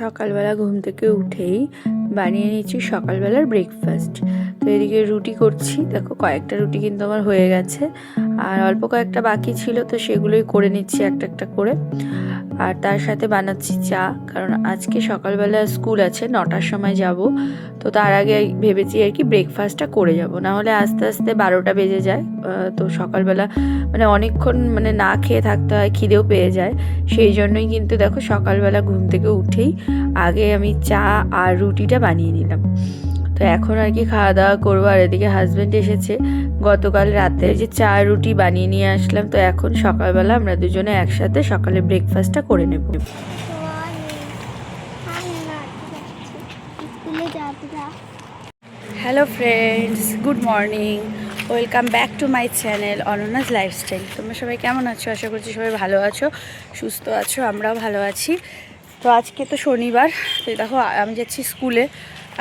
সকালবেলা ঘুম থেকে উঠেই বানিয়ে নিচ্ছি সকালবেলার ব্রেকফাস্ট। তো এদিকে রুটি করছি, দেখো কয়েকটা রুটি কিন্তু আমার হয়ে গেছে, আর অল্প কয়েকটা বাকি ছিল, তো সেগুলোই করে নিচ্ছি একটা একটা করে। আর তার সাথে বানাচ্ছি চা, কারণ আজকে সকালবেলা স্কুল আছে, 9টার সময় যাব। তো তার আগে ভেবেছি আর কি ব্রেকফাস্টটা করে যাব, নাহলে আস্তে আস্তে 12টা বেজে যায়। তো সকালবেলা মানে অনেকক্ষণ মানে না খেয়ে থাকতে হয়, খিদেও পেয়ে যায়। সেই জন্যই কিন্তু দেখো সকালবেলা ঘুম থেকে উঠেই আগে আমি চা আর রুটিটা বানিয়ে নিলাম। তো এখন আর কি খাওয়া দাওয়া করবো। আর এদিকে হাজব্যান্ড এসেছে, গতকাল রাতে যে চা রুটি বানিয়ে নিয়ে আসলাম, তো এখন সকালবেলা আমরা দুজনে একসাথে সকালে ব্রেকফাস্টটা করে নেব। Hello friends, good morning, welcome back to my channel অনন্যাস lifestyle. তোমরা সবাই কেমন আছো? আশা করছি সবাই ভালো আছো, সুস্থ আছো, আমরাও ভালো আছি। তো আজকে তো শনিবার, তো দেখো আমি যাচ্ছি স্কুলে,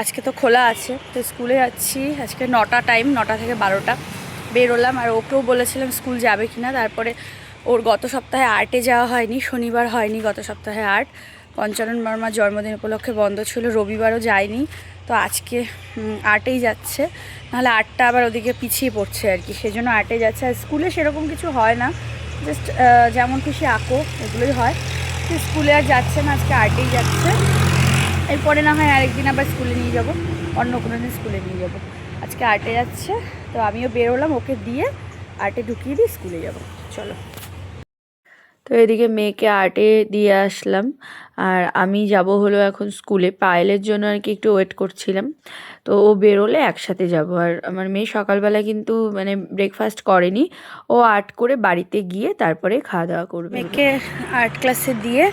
আজকে তো খোলা আছে, তো স্কুলে যাচ্ছি। আজকে 9টা টাইম, 9টা থেকে 12টা বেরোলাম। আর ওকেও বলেছিলাম স্কুল যাবে কি না, তারপরে ওর গত সপ্তাহে আর্টে যাওয়া হয়নি, শনিবার হয়নি, গত সপ্তাহে আর্ট পঞ্চানন বর্মার জন্মদিন উপলক্ষে বন্ধ ছিল, রবিবারও যায়নি। তো আজকে আর্টেই যাচ্ছে, নাহলে আর্টটা আবার ওদিকে পিছিয়ে পড়ছে আর কি, সেই জন্য আর্টে যাচ্ছে। আর স্কুলে সেরকম কিছু হয় না, জাস্ট যেমন খুশি আঁকো এগুলোই হয়। তো স্কুলে আর যাচ্ছে না, আজকে আর্টেই যাচ্ছে। এরপরে না হয় আরেকদিন আবার স্কুলে নিয়ে যাব, অন্য কোনো দিন স্কুলে নিয়ে যাব। আজকে আর্টে যাচ্ছে, তো আমিও বেরোলাম, ওকে দিয়ে আর্টে ঢুকিয়ে দিয়ে স্কুলে যাব। চলো। তো এদিকে মেয়েকে আর্টে দিয়ে আসলাম, আর আমি যাব হলো এখন স্কুলে। পায়েলের জন্য আর কি একটু ওয়েট করছিলাম, তো ও বেরোলে একসাথে যাব। আর আমার মেয়ে সকালবেলা কিন্তু মানে ব্রেকফাস্ট করেনি, ও আর্ট করে বাড়িতে গিয়ে তারপরে খাওয়া দাওয়া করবে। মেয়েকে আর্ট ক্লাসে দিয়ে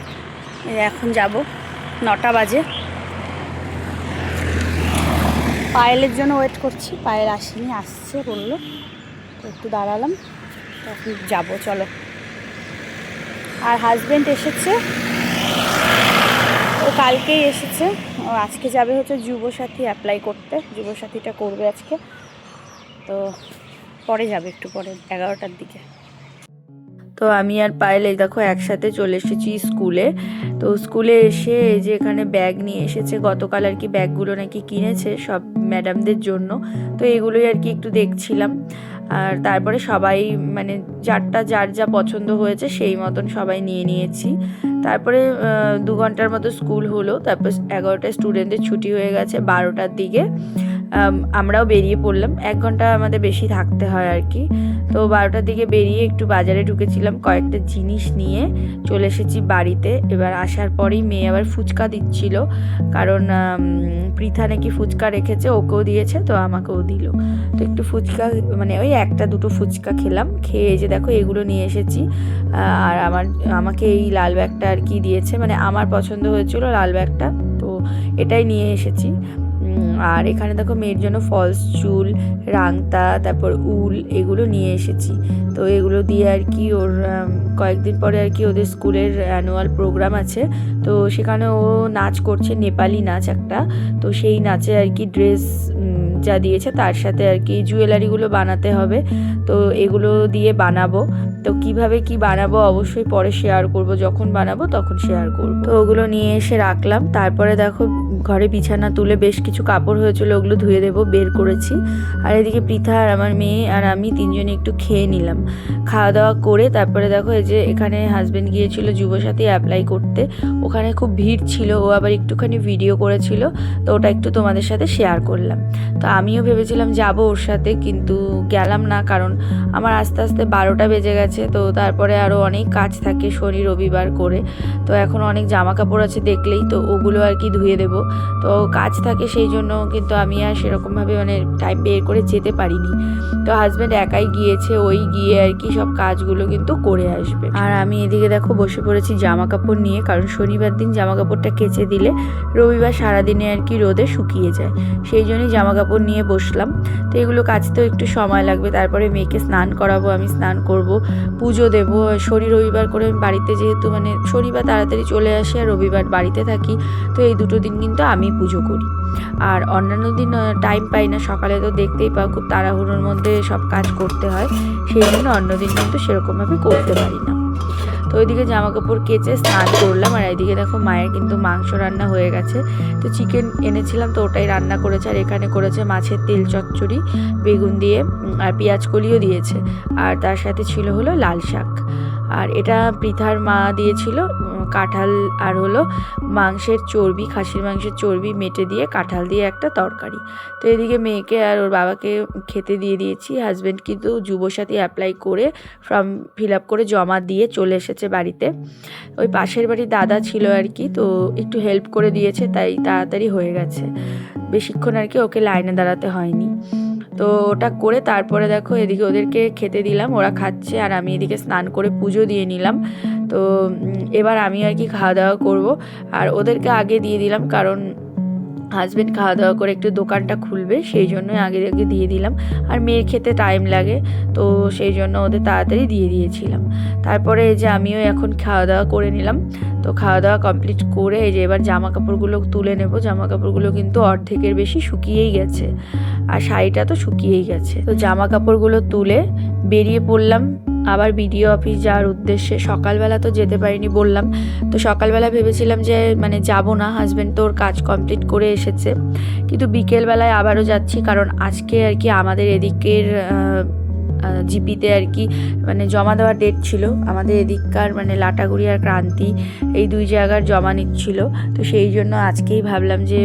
এখন যাব, 9টা বাজে। পায়েলের জন্য ওয়েট করছি, পায়েল আসেনি, আসছে বললো, তো একটু দাঁড়ালাম, তখন যাবো। চলো। আর হাজব্যান্ড এসেছে, ও কালকেই এসেছে, ও আজকে যাবে হচ্ছে যুবসাথী অ্যাপ্লাই করতে, যুবসাথীটা করবে আজকে, তো পরে যাবে, একটু পরে 11টার দিকে। তো আমি আর পায়েল এই দেখো একসাথে চলে এসেছি স্কুলে। তো স্কুলে এসে এই যে এখানে ব্যাগ নিয়ে এসেছে, গতকাল আর কি ব্যাগগুলো নাকি কিনেছে সব ম্যাডামদের জন্য, তো এগুলোই আর কি একটু দেখছিলাম। আর তারপরে সবাই মানে যারটা যার যা পছন্দ হয়েছে সেই মতন সবাই নিয়ে নিয়েছি। তারপরে 2 ঘন্টার মতো স্কুল হলো, তারপর 11টায় স্টুডেন্টদের ছুটি হয়ে গেছে, 12টার দিকে আমরাও বেরিয়ে পড়লাম। 1 ঘন্টা আমাদের বেশি থাকতে হয় আর কি। তো 12টার দিকে বেরিয়ে একটু বাজারে ঢুকেছিলাম, কয়েকটা জিনিস নিয়ে চলে এসেছি বাড়িতে। এবার আসার পরেই মেয়ে আবার ফুচকা দিচ্ছিল, কারণ পৃথা নাকি ফুচকা রেখেছে, ওকেও দিয়েছে, তো আমাকেও দিল। তো একটু ফুচকা মানে ওই 1-2 ফুচকা খেলাম, খেয়ে যে দেখো এগুলো নিয়ে এসেছি। আর আমাকে এই লাল ব্যাগটা আর কি দিয়েছে, মানে আমার পছন্দ হয়েছিল লাল ব্যাগটা, তো এটাই নিয়ে এসেছি। আর এখানে দেখো মেয়ের জন্য ফলস চুল, রাংতা, তারপর উল, এগুলো নিয়ে এসেছি। তো এগুলো দিয়ে আর কি ওর কয়েকদিন পরে আর কি ওদের স্কুলের অ্যানুয়াল প্রোগ্রাম আছে, তো সেখানে ও নাচ করছে, নেপালি নাচ একটা, তো সেই নাচে আর কি ড্রেস যা দিয়েছে তার সাথে আর কি জুয়েলারিগুলো বানাতে হবে, তো এগুলো দিয়ে বানাবো। তো কিভাবে কি বানাবো অবশ্যই পরে শেয়ার করব, যখন বানাবো তখন শেয়ার করব। তো ওগুলো নিয়ে এসে রাখলাম। তারপরে দেখো ঘরে বিছানা তুলে বেশ কিছু কাপড় হয়েছিল, ওগুলো ধুয়ে দেবো, বের করেছি। আর এদিকে পৃথা আর আমার মেয়ে আর আমি তিনজনে একটু খেয়ে নিলাম। খাওয়া দাওয়া করে তারপরে দেখো এই যে এখানে হাজব্যান্ড গিয়েছিল যুবসাথী অ্যাপ্লাই করতে, ওখানে খুব ভিড় ছিল, ও আবার একটুখানি ভিডিও করেছিল, তো ওটা একটু তোমাদের সাথে শেয়ার করলাম। তো আমিও ভেবেছিলাম যাব ওর সাথে, কিন্তু গেলাম না, কারণ আমার আস্তে আস্তে 12টা বেজে গেছে। তো তারপরে আরও অনেক কাজ থাকে শনি রবিবার করে, তো এখন অনেক জামা কাপড় আছে দেখলেই, তো ওগুলো আর কি ধুয়ে দেবো, তো কাজ থাকে, সেই জন্য কিন্তু আমি আর সেরকমভাবে মানে টাইম বের করে যেতে পারিনি। তো হাজব্যান্ড একাই গিয়েছে, ওই গিয়ে আর কি সব কাজগুলো কিন্তু করে আসবে। আর আমি এদিকে দেখো বসে পড়েছি জামা কাপড় নিয়ে, কারণ শনিবার দিন জামা কাপড়টা কেচে দিলে রবিবার সারাদিনে আর কি রোদে শুকিয়ে যায়, সেই জন্যই জামা কাপড় নিয়ে বসলাম। তো এগুলো কাচতেও একটু সময় লাগবে, তারপরে মেয়েকে স্নান করাবো, আমি স্নান করব, পুজো দেবো। শনি রবিবার করে আমি বাড়িতে, যেহেতু মানে শনিবার তাড়াতাড়ি চলে আসি আর রবিবার বাড়িতে থাকি, তো এই 2 দিন কিন্তু আমি পুজো করি। আর অন্যান্য দিন টাইম পাই না, সকালে তো দেখতেই পাও খুব তাড়াহুড়োর মধ্যে সব কাজ করতে হয়, সেই জন্য অন্য দিন কিন্তু সেরকমভাবে করতে পারি না। তো ওইদিকে জামা কাপড় কেচে স্নান করলাম। আর এইদিকে দেখো মায়ের কিন্তু মাংস রান্না হয়ে গেছে। তো চিকেন এনেছিলাম, তো ওটাই রান্না করেছে। আর এখানে করেছে মাছের তেল চচ্চড়ি বেগুন দিয়ে, আর পেঁয়াজ কলিও দিয়েছে। আর তার সাথে ছিল হলো লাল শাক। আর এটা পৃথার মা দিয়েছিল কাঁঠাল আর হলো মাংসের চর্বি, খাসির মাংসের চর্বি মেটে দিয়ে কাঁঠাল দিয়ে একটা তরকারি। তো এদিকে মেয়েকে আর ওর বাবাকে খেতে দিয়ে দিয়েছি। হাজব্যান্ড কিন্তু যুবসাথী অ্যাপ্লাই করে ফর্ম ফিল আপ করে জমা দিয়ে চলে এসেছে বাড়িতে। ওই পাশের বাড়ির দাদা ছিল আর কি, তো একটু হেল্প করে দিয়েছে, তাই তাড়াতাড়ি হয়ে গেছে। বেশিক্ষণ আর কি ওকে লাইনে দাঁড়াতে হয়নি। তো ওটা করে তারপরে দেখো এদিকে ওদেরকে খেতে দিলাম, ওরা খাচ্ছে। আর আমি এদিকে স্নান করে পুজো দিয়ে নিলাম। তো এবার আমি আর কি খাওয়া দাওয়া করবো। আর ওদেরকে আগে দিয়ে দিলাম, কারণ হাজব্যান্ড খাওয়া দাওয়া করে একটু দোকানটা খুলবে, সেই জন্যই আগে আগে দিয়ে দিলাম। আর মেয়ের খেতে টাইম লাগে, তো সেই জন্য ওদের তাড়াতাড়ি দিয়ে দিয়েছিলাম। তারপরে এই যে আমিও এখন খাওয়া দাওয়া করে নিলাম। তো খাওয়া দাওয়া কমপ্লিট করে এই যে এবার জামা কাপড়গুলো তুলে নেব। জামা কাপড়গুলো কিন্তু অর্ধেকের বেশি শুকিয়েই গেছে, আর শাড়িটা তো শুকিয়েই গেছে। তো জামা কাপড়গুলো তুলে বেরিয়ে পড়লাম আবার বিডিও অফিস যাওয়ার উদ্দেশ্যে। সকালবেলা তো যেতে পারিনি বললাম, তো সকালবেলা ভেবেছিলাম যে মানে যাব না, হাজব্যান্ড তো ওর কাজ কমপ্লিট করে এসেছে। কিন্তু বিকেলবেলায় আবারও যাচ্ছি, কারণ আজকে আর কি আমাদের এদিকের জিপিতে আর কি মানে জমা দেওয়ার ডেট ছিল। আমাদের এদিককার মানে লাটাগুড়ি আর ক্রান্তি এই দুই জায়গার জমা নিচ্ছিল। তো সেই জন্য আজকেই ভাবলাম যে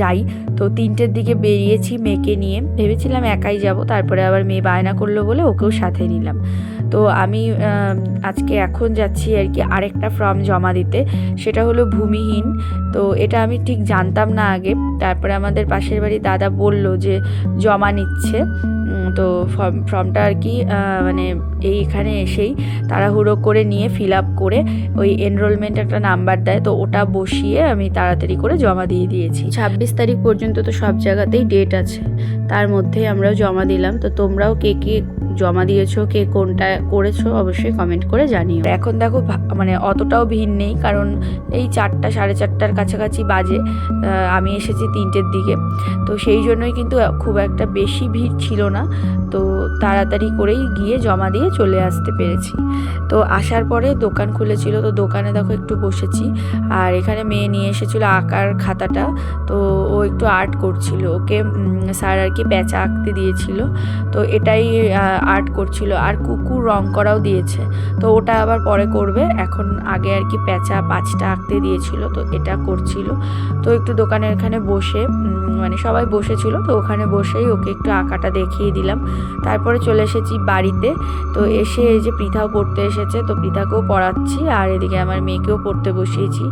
যাই। তো 3টের দিকে বেরিয়েছি মেয়েকে নিয়ে, ভেবেছিলাম একাই যাব, তারপরে আবার মেয়ে বায়না করলো বলে ওকেও সাথে নিলাম। তো আমি আজকে এখন যাচ্ছি আর কি আরেকটা ফর্ম জমা দিতে, সেটা হলো ভূমিহীন। তো এটা আমি ঠিক জানতাম না আগে, তারপরে আমাদের পাশের বাড়ির দাদা বলল যে জমা নিচ্ছে। তো ফর্মটা আর কি মানে এইখানে এসেই তাড়াহুড়ো করে নিয়ে ফিল আপ করে ওই এনরোলমেন্ট একটা নাম্বার দেয়, তো ওটা বসিয়ে আমি তাড়াতাড়ি করে জমা দিয়ে দিয়েছি। 26 তারিখ পর্যন্ত তো সব জায়গাতেই ডেট আছে, তার মধ্যেই আমরাও জমা দিলাম। তো তোমরাও কে কে জমা দিয়েছো, কে কোনটা করেছো অবশ্যই কমেন্ট করে জানিও। এখন দেখো মানে অতটাও ভিড় নেই, কারণ এই 4টা সাড়ে 4টার কাছাকাছি বাজে, আমি এসেছি 3টের দিকে। তো সেই জন্যই কিন্তু খুব একটা বেশি ভিড় ছিল না, তো তাড়াতাড়ি করেই গিয়ে জমা দিয়ে চলে আসতে পেরেছি। তো আসার পরে দোকান খুলেছিল, তো দোকানে দেখো একটু বসেছি। আর এখানে মেয়ে নিয়ে এসেছিলো আঁকার খাতাটা, তো ও একটু আর্ট করছিল। ওকে স্যার আর কি প্যাঁচা আঁকতে দিয়েছিল, তো এটাই আর্ট করছিল। আর কুকুর রং করাও দিয়েছে, তো ওটা আবার পরে করবে। এখন আগে আর কি প্যাঁচা 5টা আঁকতে দিয়েছিল, তো এটা করছিল। তো একটু দোকানের এখানে বসে মানে সবাই বসেছিল, তো ওখানে বসেই ওকে একটু আঁকাটা দেখিয়ে দিলাম। তারপরে চলে এসেছি বাড়িতে। তো এসে এই যে পৃথাও পড়তে এসেছে, তো পৃথাকেও পড়াচ্ছি। আর এদিকে আমার মেয়েকেও পড়তে বসিয়েছি,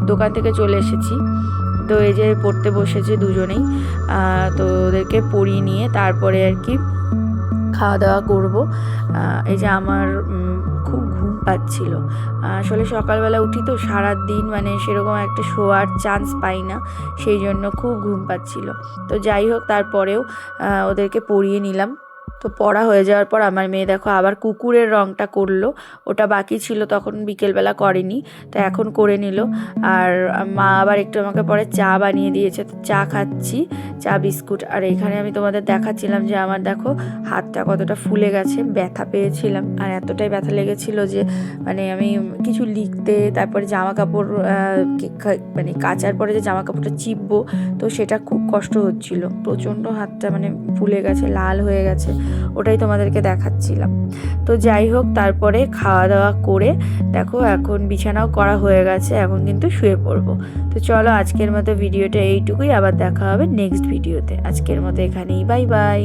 দোকান থেকে চলে এসেছি। তো এই যে পড়তে বসেছে দুজনেই। তো ওদেরকে পড়িয়ে নিয়ে তারপরে আর কি খাওয়া দাওয়া করবো। এই যে আমার খুব ঘুম পাচ্ছিল, আসলে সকালবেলা উঠি তো সারাদিন মানে সেরকম একটা শোয়ার চান্স পাই না, সেই জন্য খুব ঘুম পাচ্ছিল। তো যাই হোক, তারপরেও ওদেরকে পড়িয়ে নিলাম। তো পড়া হয়ে যাওয়ার পর আমার মেয়ে দেখো আবার কুকুরের রঙটা করলো, ওটা বাকি ছিল তখন বিকেলবেলা করেনি, তো এখন করে নিল। আর মা আবার একটু আমাকে পরে চা বানিয়ে দিয়েছে, তো চা খাচ্ছি, চা বিস্কুট। আর এখানে আমি তোমাদের দেখাচ্ছিলাম যে আমার দেখো হাতটা কতটা ফুলে গেছে, ব্যথা পেয়েছিলাম। আর এতটাই ব্যথা লেগেছিল যে মানে আমি কিছু লিখতে, তারপরে জামা কাপড় মানে কাচার পরে যে জামা কাপড়টা চিপবো, তো সেটা খুব কষ্ট হচ্ছিল। প্রচণ্ড হাতটা মানে ফুলে গেছে, লাল হয়ে গেছে, ওটাই তোমাদেরকে দেখাচ্ছিলাম। তো যাই হোক, তারপরে খাওয়া দাওয়া করে দেখো এখন বিছানাও করা হয়ে গেছে, এখন কিন্তু শুয়ে পড়বো। তো চলো আজকের মতো ভিডিওটা এইটুকুই, আবার দেখা হবে নেক্সট ভিডিওতে। আজকের মতো এখানেই, বাই বাই।